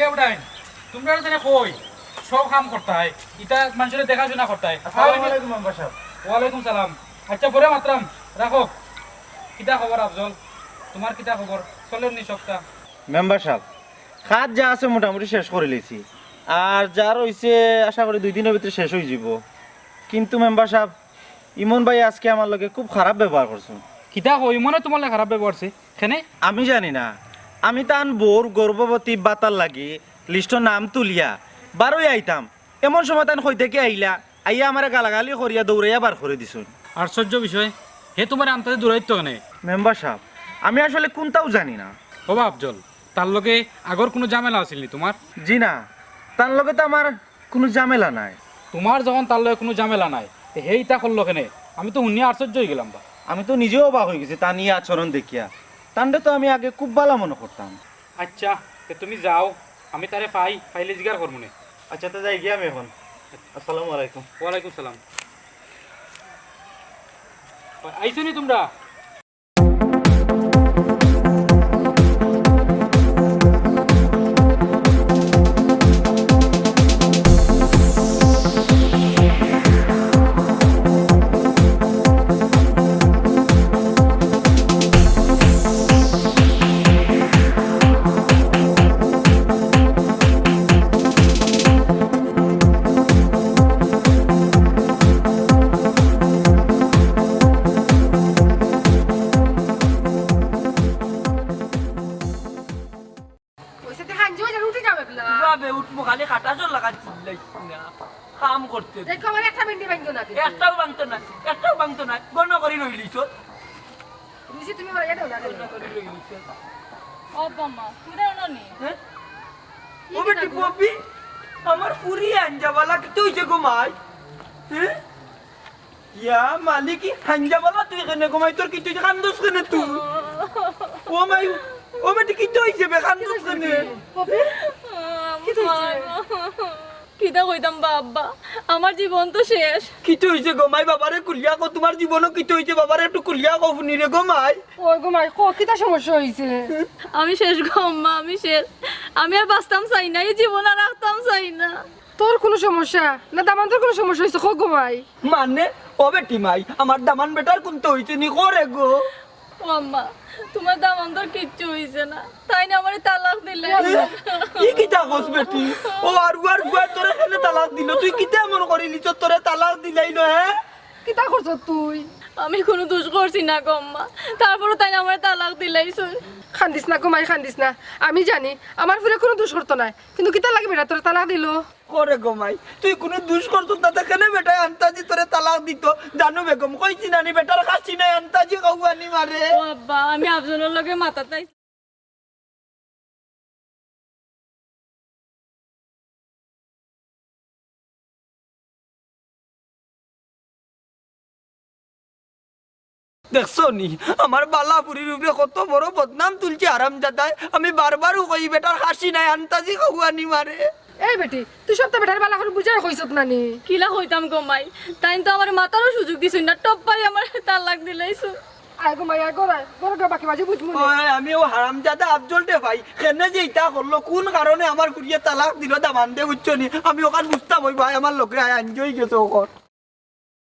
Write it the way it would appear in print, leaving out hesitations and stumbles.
এ উঠাই তোমরা যেন কই সব কাম করতে হয় এটা মানুষের দেখাশোনা করতে হয়। আসসালামু আলাইকুম মেম্বার সাহেব। ওয়ালাইকুম সালাম। আচ্ছা পরে মাত্রাম রাখো। কিতা খবর আফজল, তোমার কিতা খবর? চলেন নি সবটা। মেম্বার সাহেব, খাত যা আছে মোটামুটি শেষ করে লেছি, আর যা রয়েছে আশা করি 2 দিনের ভিতরে শেষ হয়ে যাব। কিন্তু মেম্বার সাহেব, ইমন ভাই আজকে আমার লগে খুব খারাপ ব্যবহার করছেন। কিতা কই মনে তোমার লাগে খারাপ ব্যবহার করছে কেনে? আমি জানি না, আমি তান বোর গর্ভবতী বাতার লাগি লিস্টর নাম তুলিয়া বারোই আইতাম, এমন সময় তান কই থেকে আইলা আইয়া আমার গালাগালি করিয়া দৌড়াইয়া বার করে দিছুন। আশ্চর্য বিষয়, হে তোমার আন্তাজে দূরাইতো কেনে? মেম্বার সাহেব, আমি আসলে কোনটাও জানি না। ওবা আফজল, তার লগে আগর কোনো ঝামেলা আছিল নি তোমার? জি না, তার লগে তো আমার কোনো ঝামেলা নাই। তোমার যখন তার লগে কোনো ঝামেলা নাই হেই তা করলো কেনে? আমি তো শুনিয়া আশ্চর্য হয়ে গেলাম। বা আমি তো নিজেও অবাক হয়ে গেছি তা নিয়ে আচরণ দেখিয়া। তান্ডে তো আমি আগে খুব ভালো মনে করতাম। আচ্ছা তুমি যাও, আমি তারে ফাইলে জিগার করবো নে। আচ্ছা তো যাই গিয়ে আমি এখন। আসসালামু আলাইকুম। ওয়ালাইকুম সালাম। আইসো নি তোমরা? কিভাবে উঠবো? খালি কাটা জল লাগাচ্ছি না, কাম করতে একটাও ভাঙতো না, একটাও ভাঙতো না, গণ করে রইলিস ও বেটি পপি, আমার পুরি আঞ্জাবালা কি তুই যে ঘুমাই? হ্যাঁ ইয়া মালিকি আঞ্জাবালা তুই কেনে ঘুমাই? তোর কি তুই কান্দোস কেনে তুই? ও মাই, ও বেটি কি তুই যে কান্দোস কেনে? কিতা কইতাম বাবা, আমার জীবন তো শেষ। কি হইছে গোমাই? বাবারে কুলিয়া কো, তোমার জীবনও কি হইছে? বাবারে একটু কুলিয়া কো ফুনি রে গোমাই। ওই গো মাই, কিতা সমস্যা হইছে? আমি শেষ গো আম্মা, আমি শেষ। আমি আর বাঁচতাম চাই না, এই জীবন আর রাখতাম চাই না। তোর কোনো সমস্যা না? দামান্তর কোনো সমস্যা হইছে? খো গো মাই। মানে ও বেটি মাই, আমার দামান বেটার কোনতে হইছে নি করে গো? ও আম্মা, তোমার দামান্তর কিচ্ছু হইছে না, তাই না আমারে তালাক দিলে। কি কিতা কস বেটি? ও আর তোরে কেনে তালাক দিল? তুই কিতা এমন করিলি তোরে তালাক দিলাই না? হ্যাঁ কিতা করছ তুই? আমি কোনো দোষ করছি না গো আম্মা, তারপরে তাই না আমারে তালাক দিলাইছুন। খান্দিস না গো মাই, খান্দিস না। আমি জানি আমার ফিরে কোনো দোষ করতো না, কিন্তু কিতা লাগবে না তোর তালাক দিল? করে গোমাই, তুই কোনো দুষ করতো তাতে কেনে বেটা আন্তাজি তোরে তালাক দিত? জানো বেগম কইছি নানি বেটার কাছি নাই আন্তাজি কাউয়ানি মারে। ও আব্বা, আমি আফজলের লগে মাথা তাই দেখছো নি আমার বালাপুরির উপরে কত বড় বদনাম তুলছে আরাম দাদায়। আমি বারবার কই বেটার হাসি নাই আন্তাজি কাউয়ানি মারে। এই বেটি, তুই সপ্তাহ বেটার বালা করে বুঝাই কইছত নানি? কিলা হইতাম গোমাই, তাই তো আমার মাথারও সুযোগ দিছুন না, টপ পাই আমার তালাক দিলাইছুন। আয় গো মাই, আয় গড়াই গড় বাকি বাজি বুঝমু না। ওই আমি ও হারাম দাদা আফজল দে ভাই কেনে যে ইটা করলো, কোন কারণে আমার কুড়িয়ে তালাক দিল দামান দে বুঝছো নি? আমি ওখান বুঝতাম ওই ভাই আমার লোকে আয় আনজই গেছে ওখান।